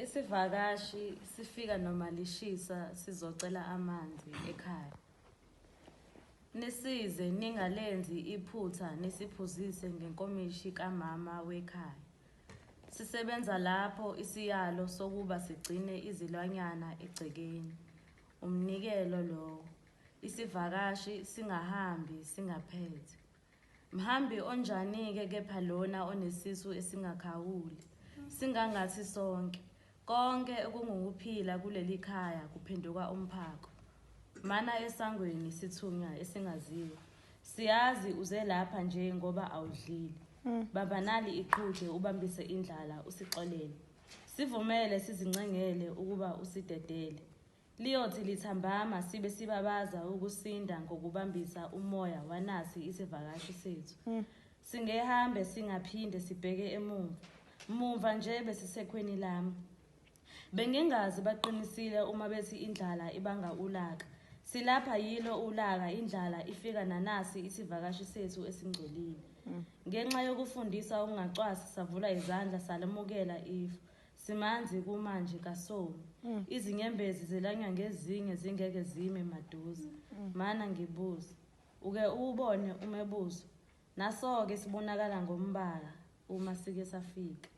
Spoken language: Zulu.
isivakashi sifika noma lishisa sizocela amanzi ekhaya. Nisize ningalenzi iphutha nisiphuzise ngenkomishi kamama wekhaya. Sisebenza lapho isiyalo sokuba sigcine izilwanyana egcekeni. Umnikelo lowo. Isivakashi singahambi singaphethe. Mhambi onjani-ke kepha lona onesisu esingakhawuli. Singangathi sonke. Konke okungukuphila kuleli khaya kuphenduka umphako. Mana esangweni sithunywa esingaziwa. Siyazi uze lapha nje ngoba awudlile. Baba nali iqhuthe ubambise indlala usixolele. Sivumele sizincengele ukuba usidedele. Liyothi lithambama sibe sibabaza ukusinda ngokubambisa umoya wanasi isivakashi sethu. Singehambe singaphinde sibheke emuva. Muva nje besisekhweni lami. Bengingazi baqinisile uma bethi indlala ibanga ulaka. Silapha yilo ulaka indlala ifika nanasi isivakashi sethu esingcolile. Ngenxa yokufundisa ungacwasi savula izandla salamukela ifu. Simanzi kumanje kaSomi. Izinyembezi zelanywa ngezinye zingeke zime maduze. Mana ngibuza. Uke ubone umebuzo. Naso-ke sibonakala ngombala uma sike safika.